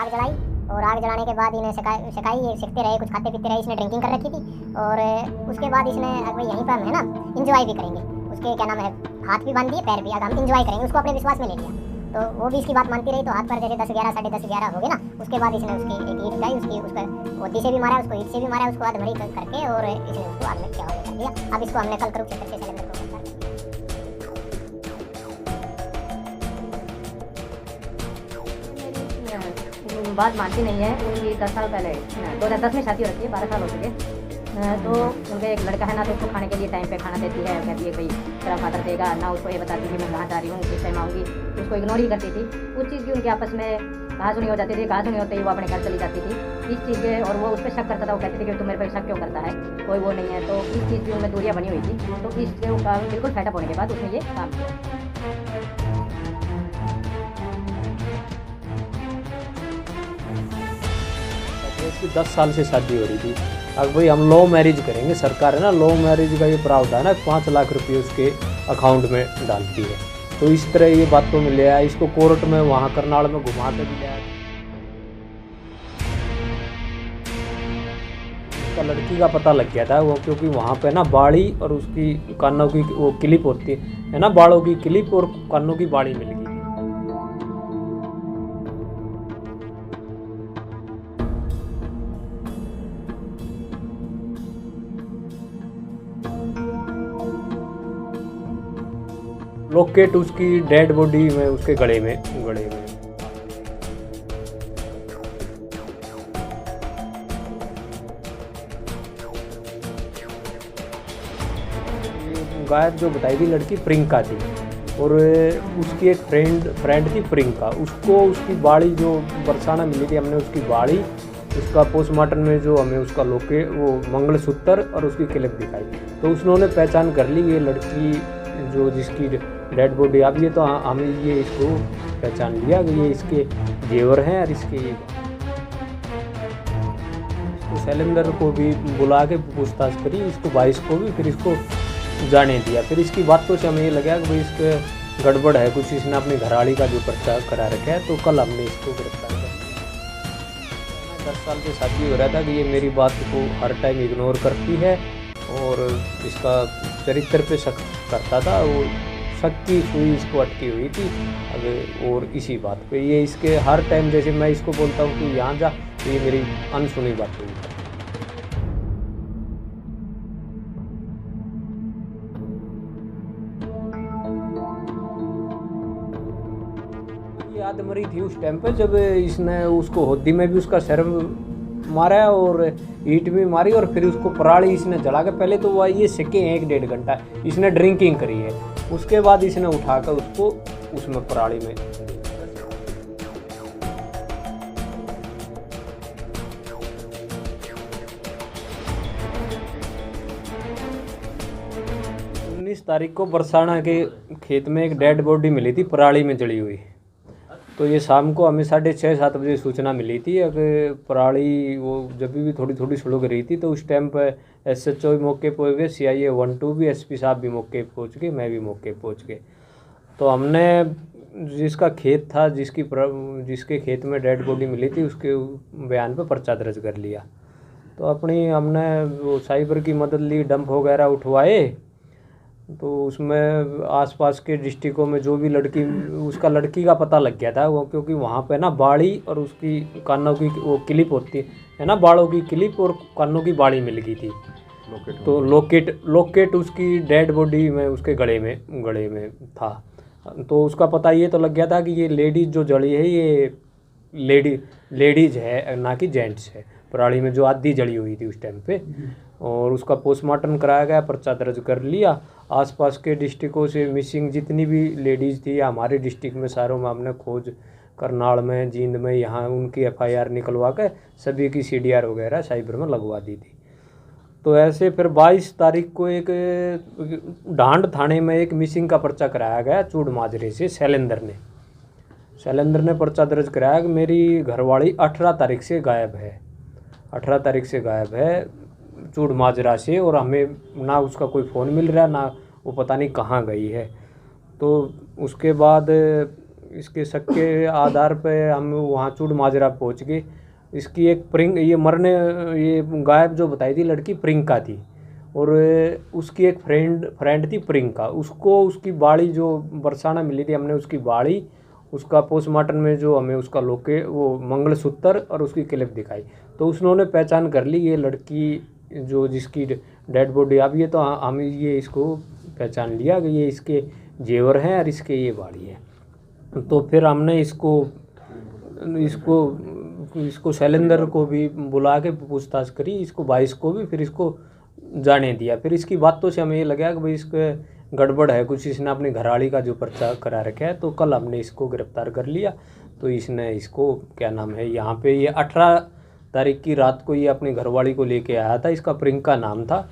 आग जलाई और आग जलाने के बाद इन्हें सिखाई ये सीखते रहे, कुछ खाते पीते रहे। इसने ड्रिंकिंग कर रखी थी और उसके बाद इसने भाई यहीं पर हम है ना इंजॉय भी करेंगे, उसके क्या नाम है हाथ भी बांध दिए पैर भी, अब हम इंजॉय करेंगे, उसको अपने विश्वास में ले लिया। तो वो भी इसकी बात मानती रही। तो हाथ पर जैसे 10-11 10:30 हो गए ना, उसके बाद इसने उसकी एक ईंट उठाई, उसकी उसका गोदी से भी मारा, उसको ईंट से भी मारा, उसको आधमरी करके और इसने उसको आग में क्या हो दिया। अब इसको हमने कल कुरुक्षेत्र से सिलेंडर को बात मानती नहीं है। उनकी 10 साल पहले 2010 में शादी हो रखी है, 12 साल हो चुके। तो उनका एक लड़का है ना, तो उसको खाने के लिए टाइम पे खाना देती है, कहती है भाई तेरा फादर देगा ना, उसको ये बताती कि मैं कहाँ जा रही हूँ, किस टाइम आऊँगी, उसको इग्नोर ही करती थी। उस चीज़ की उनकी आपस में कहा सुनी हो जाती थी, कहा सुनी होते ही वो अपने घर चली जाती थी इस चीज़ के, और वो उस पर शक करता था। वो कहती थी कि तुम मेरे पर शक क्यों करता है, कोई वो नहीं है। तो इस चीज़ की उनमें दूरियाँ बनी हुई थी। तो इसके बिल्कुल फेटअप होने के बाद उसने ये काम किया। इसकी 10 साल से शादी हो रही थी। अब भाई हम लव मैरिज करेंगे, सरकार है ना लव मैरिज का ये प्रावधान है, 5 लाख रुपये उसके अकाउंट में डालती है। तो इस तरह ये बातों में ले आया, इसको कोर्ट में वहाँ करनाल में घुमा के भी ले आया। उसका लड़की का पता लग गया था वो, क्योंकि वहाँ पे ना बाड़ी और उसकी कानों की वो क्लिप होती है ना, बालों की क्लिप और कानों की बाड़ी मिल गई। लॉकेट उसकी डेड बॉडी में उसके गले में गायब जो बताई थी लड़की प्रियंका थी, और उसकी एक फ्रेंड थी प्रियंका। उसको उसकी बाड़ी जो बरसाना मिली थी, हमने उसकी बाड़ी, उसका पोस्टमार्टम में जो हमें उसका वो मंगलसूत्र और उसकी क्लिप दिखाई। तो उसने पहचान कर ली ये लड़की जो जिसकी डेड बॉडी। अब ये तो हम ये इसको पहचान लिया कि ये इसके जेवर हैं और इसके शैलेंद्र को भी बुला के पूछताछ करी, इसको 22 को भी, फिर इसको जाने दिया। फिर इसकी बातों से हमें ये लगा कि भाई इसके गड़बड़ है कुछ, इसने अपनी घरवाली का जो पर्चा करा रखा है। तो कल हमने इसको गिरफ्तार कर लिया। 10 साल से शादी हो रहा था कि ये मेरी बात को हर टाइम इग्नोर करती है और इसका चरित्र पे शक करता था। वो शक की सुई इसको अटकी हुई थी अब, और इसी बात पे ये इसके हर टाइम जैसे मैं इसको बोलता हूँ कि यहाँ जा, तो ये मेरी अनसुनी बात हुई। ये आदमरी थी उस टाइम पे जब इसने उसको होदी में भी उसका सर मारा और ईंट भी मारी, और फिर उसको पराली इसने जला के, पहले तो वह ये सेके हैं 1-1.5 घंटा इसने ड्रिंकिंग करी है, उसके बाद इसने उठाकर उसको उसमें पराली में। तारीख को बरसाना के खेत में एक डेड बॉडी मिली थी पराली में जली हुई। तो ये शाम को हमें 6:30-7 बजे सूचना मिली थी कि पराली वो जब भी थोड़ी थोड़ी सुलग रही थी। तो उस टाइम पर SHO भी मौके पहुँच गए, CIA 1-2 भी, SP साहब भी मौके पहुँच गए, मैं भी मौके पहुँच गए। तो हमने जिसका खेत था, जिसके खेत में डेड बॉडी मिली थी, उसके बयान पर पर्चा दर्ज कर लिया। तो हमने वो साइबर की मदद ली, डंप वगैरह उठवाए। तो उसमें आसपास के डिस्ट्रिक्टों में जो भी उसका लड़की का पता लग गया था वो, क्योंकि वहाँ पे ना बाड़ी और उसकी कानों की वो क्लिप होती है ना, बालों की क्लिप और कानों की बाड़ी मिल गई थी। तो लॉकेट उसकी डेड बॉडी में उसके गले में था। तो उसका पता ये तो लग गया था कि ये लेडीज जो जड़ी है ये लेडीज है ना कि जेंट्स है, पराली में जो आधी जड़ी हुई थी उस टाइम पे। और उसका पोस्टमार्टम कराया गया, पर्चा दर्ज कर लिया। आसपास के डिस्ट्रिक्टों से मिसिंग जितनी भी लेडीज़ थी या हमारे डिस्ट्रिक्ट में सारों में हमने खोज, करनाल में, जींद में, यहाँ उनकी FIR निकलवा कर सभी की CDR वगैरह साइबर में लगवा दी थी। तो ऐसे फिर 22 तारीख को एक ढांड थाने में एक मिसिंग का पर्चा कराया गया चूड़ माजरे से। शैलेंद्र ने पर्चा दर्ज कराया कि मेरी घरवाली 18 तारीख से गायब है, 18 तारीख से गायब है चूड़ माजरा से, और हमें ना उसका कोई फ़ोन मिल रहा, ना वो पता नहीं कहाँ गई है। तो उसके बाद इसके शक के आधार पे हम वहाँ चूड़ माजरा पहुँच गए। इसकी एक ये गायब जो बताई थी लड़की प्रियंका थी, और उसकी एक फ्रेंड थी प्रियंका। उसको उसकी बाड़ी जो बरसाना मिली थी, हमने उसकी बाड़ी, उसका पोस्टमार्टम में जो हमें उसका वो मंगलसूत्र और उसकी क्लिप दिखाई, तो उन्होंने पहचान कर ली ये लड़की जो जिसकी डेड बॉडी। अब ये तो हम ये इसको पहचान लिया कि ये इसके जेवर हैं और इसके ये बाड़ी है। तो फिर हमने इसको शैलेंद्र को भी बुला के पूछताछ करी, इसको 22 को भी, फिर इसको जाने दिया। फिर इसकी बातों से हमें ये लगा कि भाई इसके गड़बड़ है कुछ, इसने अपनी घरवाली का जो पर्चा करा रखा है। तो कल हमने इसको गिरफ्तार कर लिया। तो इसने इसको क्या नाम है, यहाँ पे ये 18 तारीख की रात को ये अपनी घरवाली को लेके आया था। इसका प्रियंका नाम था।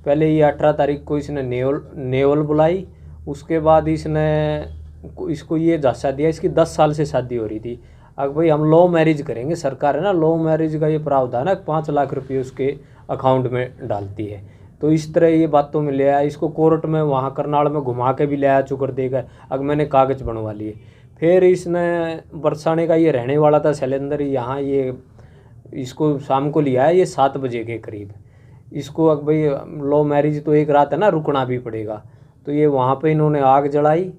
पहले ये 18 तारीख को इसने नेवल बुलाई। उसके बाद इसको ये झांसा दिया। इसकी 10 साल से शादी हो रही थी। अब भाई हम लव मैरिज करेंगे, सरकार है ना, लव मैरिज का ये प्रावधान है, 5 लाख रुपये उसके अकाउंट में डालती है। तो इस तरह ये बातों में ले आया। इसको कोर्ट में वहाँ करनाल में घुमा के भी ले आया चुकर देगा। अब मैंने कागज़ बनवा लिए। फिर इसने बरसाने का ये रहने वाला था शैलेंद्र, यहाँ ये इसको शाम को लिया है ये 7 बजे के करीब। इसको अब भाई लव मैरिज तो एक रात है ना, रुकना भी पड़ेगा। तो ये वहाँ पे इन्होंने आग जलाई,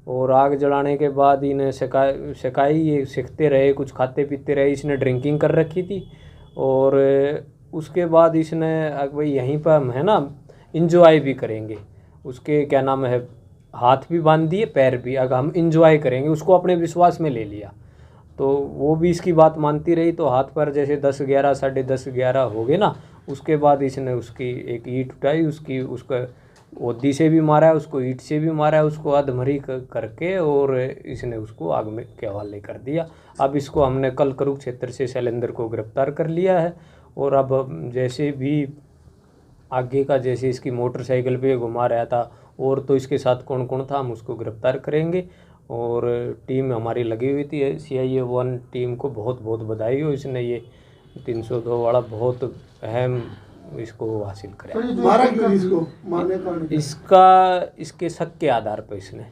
और आग जलाने के बाद इन्हें सिकाई, ये सीखते रहे, कुछ खाते पीते रहे। इसने ड्रिंकिंग कर रखी थी। और उसके बाद इसने भाई यहीं पर हम है ना इंजॉय भी करेंगे, उसके क्या नाम है, हाथ भी बांध दिए पैर भी, अगर हम इंजॉय करेंगे, उसको अपने विश्वास में ले लिया। तो वो भी इसकी बात मानती रही। तो हाथ पर जैसे 10-11 साढ़े 10-11 हो गए ना, उसके बाद इसने उसकी एक ईंट उठाई, उसका ओदी से भी मारा है, उसको ईंट से भी मारा है, उसको अधमरी करके, और इसने उसको आग में के हवाले कर दिया। अब इसको हमने कल कुरुक्षेत्र से शैलेंद्र को गिरफ्तार कर लिया है। और अब जैसे भी आगे का, जैसे इसकी मोटरसाइकिल पे घुमा रहा था और तो इसके साथ कौन कौन था, हम उसको गिरफ्तार करेंगे। और टीम हमारी लगी हुई थी, CIA 1 टीम को बहुत बहुत बधाई हो। इसने ये 302 वाला बहुत अहम इसको हासिल कराया। इसके शक के आधार पर इसने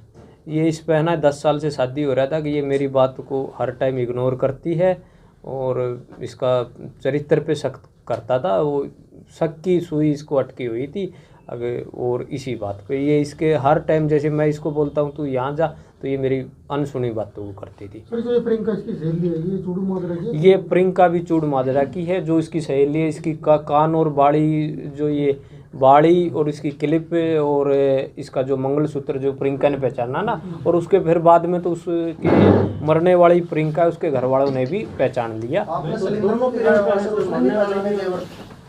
ये इस पर है ना 10 साल से शादी हो रहा था कि ये मेरी बात को हर टाइम इग्नोर करती है, और इसका चरित्र पे शक करता था। वो शक की सुई इसको अटकी हुई थी अगर, और इसी बात पे ये इसके हर टाइम, जैसे मैं इसको बोलता हूँ तू यहाँ जा, तो ये मेरी अनसुनी बातों को करती थी। ये प्रियंका इसकी सहेली है, ये चूड़ माजरा की, ये प्रियंका भी चूड़ माजरा की है, जो इसकी सहेली है। इसकी कान और बाड़ी, जो ये बाड़ी और इसकी क्लिप और इसका जो मंगलसूत्र जो प्रियंका ने पहचाना ना, और उसके फिर बाद में तो उसके मरने वाली प्रियंका उसके घर वालों ने भी पहचान लिया।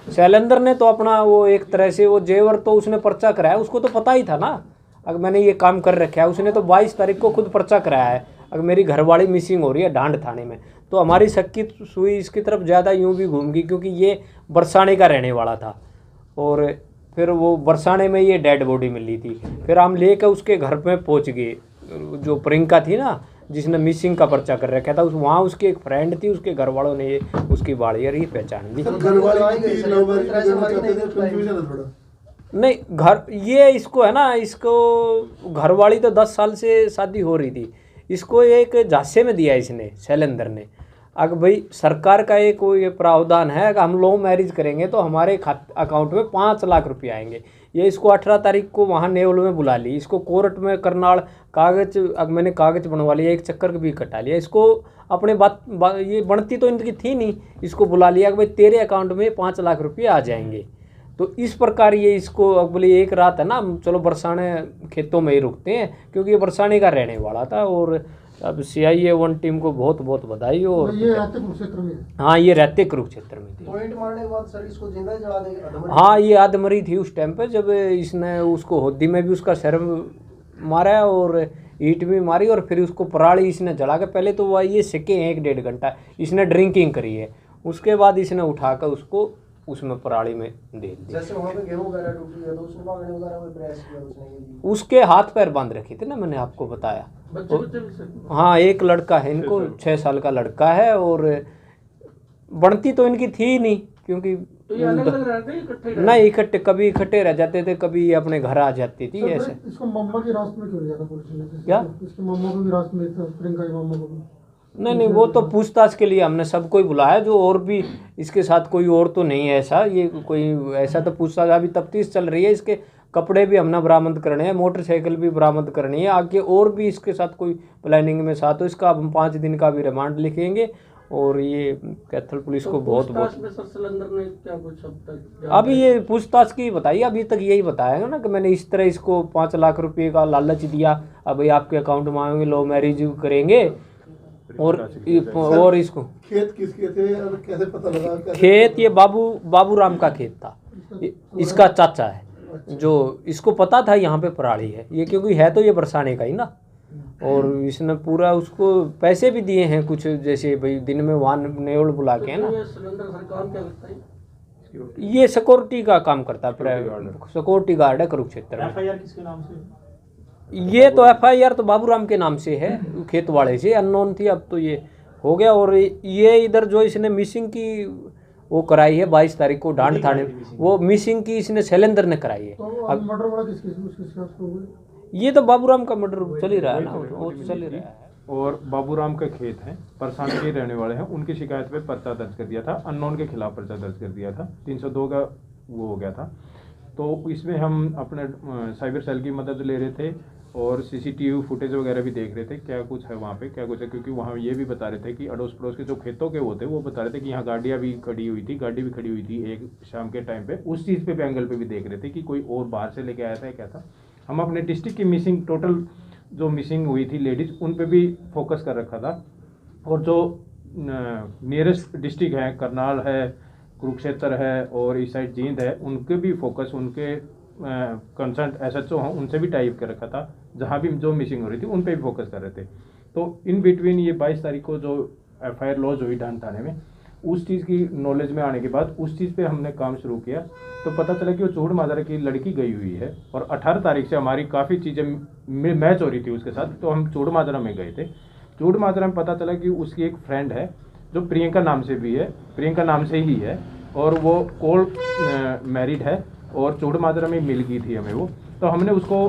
शैलेंद्र ने तो अपना वो एक तरह से वो जेवर तो उसने पर्चा कराया, उसको तो पता ही था ना अगर मैंने ये काम कर रखा है। उसने तो 22 तारीख को खुद पर्चा कराया है अगर मेरी घरवाली मिसिंग हो रही है डांड थाने में। तो हमारी शक की सुई इसकी तरफ ज़्यादा यूँ भी घूम गई, क्योंकि ये बरसाने का रहने वाला था। और फिर वो बरसाने में ये डेड बॉडी मिली थी। फिर हम लेकर उसके घर में पहुंच गए, जो प्रियंका थी ना जिसने मिसिंग का पर्चा कर रखा था, वहाँ उसकी एक फ्रेंड थी, उसके घर वालों ने ये उसकी बाड़ी और ये पहचान ली। नहीं घर ये इसको है ना, इसको घरवाली तो 10 साल से शादी हो रही थी, इसको एक झांसे में दिया इसने शैलेंद्र ने। अगर भाई सरकार का एक ये प्रावधान है, अगर हम लव मैरिज करेंगे तो हमारे अकाउंट में 5 लाख रुपये आएंगे। ये इसको 18 तारीख को वहाँ नेवल में बुला ली, इसको कोर्ट में करनाल कागज, अब मैंने कागज बनवा लिया, एक चक्कर भी कटा लिया। इसको अपने बात ये बनती तो इनकी थी नहीं, इसको बुला लिया कि भाई तेरे अकाउंट में 5 लाख रुपये आ जाएंगे। तो इस प्रकार ये इसको अब बोले एक रात है ना, चलो बरसाने खेतों में ही रुकते हैं, क्योंकि ये बरसाने का रहने वाला था। और अब CIA 1 टीम को बहुत बहुत बधाई हो। और ये रहते कुरुक्षेत्र में, हाँ ये रहते कुरुक्षेत्र में थी। पॉइंट मारने के बाद सर इसको जिंदा जला देंगे। हाँ ये आदमरी थी उस टाइम पे, जब इसने उसको होदी में भी उसका सर मारा और ईंट भी मारी, और फिर उसको पराली इसने जला के, पहले तो वह ये सिके 1-1.5 घंटा इसने ड्रिंकिंग करी है, उसके बाद इसने उठाकर उसको उसमें पराली में दे दिया। जैसे वहाँ पे गेहूं वगैरह टूटी है तो उसने भागने वगैरह में प्रयास किया उसने, उसके हाथ पैर बांध रखे थे ना, मैंने आपको बताया। हाँ एक लड़का है, इनको 6 साल का लड़का है, और बनती तो इनकी थी नहीं, क्योंकि तो ये अलग अलग रहते हैं इकट्ठे रहते हैं? नहीं, इकट्ठे, कभी इकट्ठे रह जाते थे, कभी ये अपने घर आ जाती थी ऐसे। सर, इसको मम्मा की रास्ते में क्यों लिया था पुलिस ने? क्या? इसके मम्मा को भी रास्ते में था, प्रियंका की मम्मा को भी। नहीं, वो तो पूछताछ के लिए हमने सबको ही बुलाया, जो और भी इसके साथ कोई और तो नहीं है ऐसा, ये कोई ऐसा तो पूछताछ अभी तफ्तीश चल रही है। इसके कपड़े भी हमने बरामद करने हैं, मोटरसाइकिल भी बरामद करनी है, आगे और भी इसके साथ कोई प्लानिंग में साथ हो। इसका हम 5 दिन का भी रिमांड लिखेंगे और ये कैथल पुलिस को बहुत पूछताछ में सर सिलेंडर ने क्या कुछ अब तक अभी ये पूछताछ की बताइए, अभी तक यही बताएगा ना कि मैंने इस तरह इसको 5 लाख रुपए का लालच दिया, अब ये आपके अकाउंट में आएंगे, लो मैरिज करेंगे और इसको खेत किसके थे और कैसे पता लगा? खेत ये बाबू राम का खेत था, इसका चाचा है, जो इसको पता था यहाँ पे पराली है ये, क्योंकि है तो ये बरसाने का ही ना। और इसने पूरा उसको पैसे भी दिए हैं कुछ, जैसे भाई दिन में वाहन नेवल बुला के है ना। सिलेंडर सरकार क्या करता है? ये सिक्योरिटी का काम करता है, सिक्योरिटी गार्ड है कुरुक्षेत्र में। एफआईआर किसके नाम से? ये तो एफआईआर तो बाबू राम के नाम से है, खेत वाले से अननोन थी, अब तो ये हो गया। और ये इधर जो इसने मिसिंग की वो कराई है 22 तारीख को डांड थाने, वो मिसिंग की इसने शैलेंद्र ने कराई है। तो अब मर्डर वाला किसके उसके साथ हो गया? ये तो बाबूराम का मर्डर चल ही रहा है ना, वो तो चल ही रहा है। और बाबूराम का खेत है, परसाने के रहने वाले हैं, उनकी शिकायत पे पर्चा दर्ज कर दिया था, अननोन के खिलाफ पर्चा दर्ज कर दिया था, 302 का वो हो गया था। तो इसमें हम अपने साइबर सेल की मदद ले रहे थे और सीसीटीवी फुटेज वगैरह भी देख रहे थे, क्या कुछ है वहाँ पे, क्या कुछ है, क्योंकि वहाँ ये भी बता रहे थे कि अड़ोस पड़ोस के जो खेतों के वो थे वो बता रहे थे कि यहाँ गाड़ियाँ भी खड़ी हुई थी, गाड़ी भी खड़ी हुई थी एक शाम के टाइम पे, उस चीज़ पे भी एंगल पे भी देख रहे थे कि कोई और बाहर से लेके आया था क्या था। हम अपने डिस्ट्रिक्ट की मिसिंग टोटल जो मिसिंग हुई थी लेडीज़, उन पे भी फोकस कर रखा था। और जो नियरेस्ट डिस्ट्रिक्ट है, करनाल है, कुरुक्षेत्र है और इस साइड जींद है, उनके भी फोकस, उनके कंसर्न SHO हों उनसे भी टाइप कर रखा था, जहाँ भी जो मिसिंग हो रही थी उन पे भी फोकस कर रहे थे। तो इन बिटवीन ये 22 तारीख को जो FIR लॉज हुई डांड थाने में, उस चीज़ की नॉलेज में आने के बाद उस चीज़ पे हमने काम शुरू किया। तो पता चला कि वो चूड़ माजरा की लड़की गई हुई है और 18 तारीख से हमारी काफ़ी चीज़ें मैच हो रही थी उसके साथ, तो हम चूड़ माजरा में गए थे। चूड़ माजरा में पता चला कि उसकी एक फ्रेंड है जो प्रियंका नाम से भी है, प्रियंका नाम से ही है, और वो कोल मैरिड है और चूड़ माजरा में मिल गई थी हमें वो। तो हमने उसको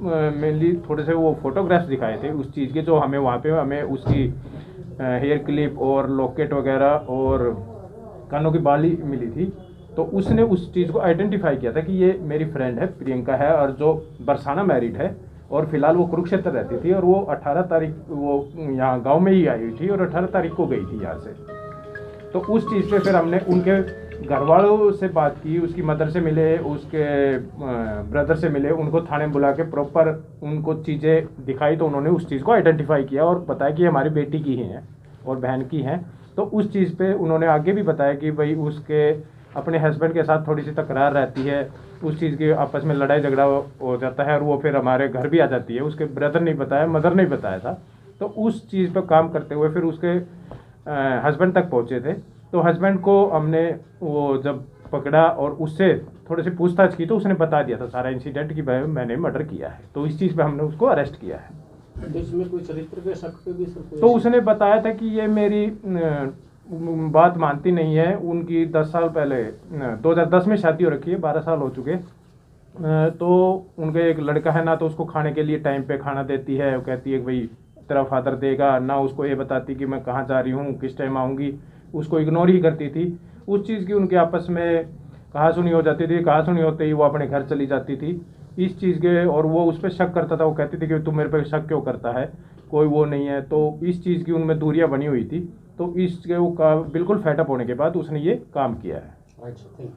मेनली थोड़े से वो फोटोग्राफ्स दिखाए थे उस चीज़ के, जो हमें वहाँ पे हमें उसकी हेयर क्लिप और लॉकेट वगैरह और कानों की बाली मिली थी। तो उसने उस चीज़ को आइडेंटिफाई किया था कि ये मेरी फ्रेंड है, प्रियंका है, और जो बरसाना मैरिड है और फिलहाल वो कुरुक्षेत्र रहती थी, और वो 18 तारीख वो यहाँ गांव में ही आई हुई थी और 18 तारीख को गई थी यहाँ से। तो उस चीज़ पे फिर हमने उनके घर वालों से बात की, उसकी मदर से मिले, उसके ब्रदर से मिले, उनको थाने बुला के प्रॉपर उनको चीज़ें दिखाई, तो उन्होंने उस चीज़ को आइडेंटिफाई किया और बताया कि हमारी बेटी की ही हैं और बहन की हैं। तो उस चीज़ पे उन्होंने आगे भी बताया कि भाई उसके अपने हस्बैंड के साथ थोड़ी सी तकरार रहती है, उस चीज़ की आपस में लड़ाई झगड़ा हो जाता है और वो फिर हमारे घर भी आ जाती है। उसके ब्रदर नहीं बताया, मदर नहीं बताया था। तो उस चीज़ पर काम करते हुए फिर उसके हस्बैंड तक पहुँचे थे। तो हस्बैंड को हमने वो जब पकड़ा और उससे थोड़ी सी पूछताछ की तो उसने बता दिया था सारा इंसिडेंट कि भाई मैंने मर्डर किया है। तो इस चीज़ पे हमने उसको अरेस्ट किया है। इसमें कोई चरित्र पे शक पे भी तो उसने बताया था कि ये मेरी बात मानती नहीं है। उनकी 10 साल पहले 2010 में शादी हो रखी है, 12 साल हो चुके। तो उनका एक लड़का है ना, तो उसको खाने के लिए टाइम पे खाना देती है, वो कहती है कि भाई तेरा फादर देगा ना, उसको ये बताती कि मैं कहाँ जा रही हूँ, किस टाइम आऊँगी, उसको इग्नोर ही करती थी। उस चीज़ की उनके आपस में कहा सुनी हो जाती थी, कहा सुनी होते ही वो अपने घर चली जाती थी इस चीज़ के, और वो उस पर शक करता था। वो कहती थी कि तू मेरे पे शक क्यों करता है, कोई वो नहीं है। तो इस चीज़ की उनमें दूरियां बनी हुई थी। तो इसके वो बिल्कुल फेटअप होने के बाद उसने ये काम किया है। अच्छा।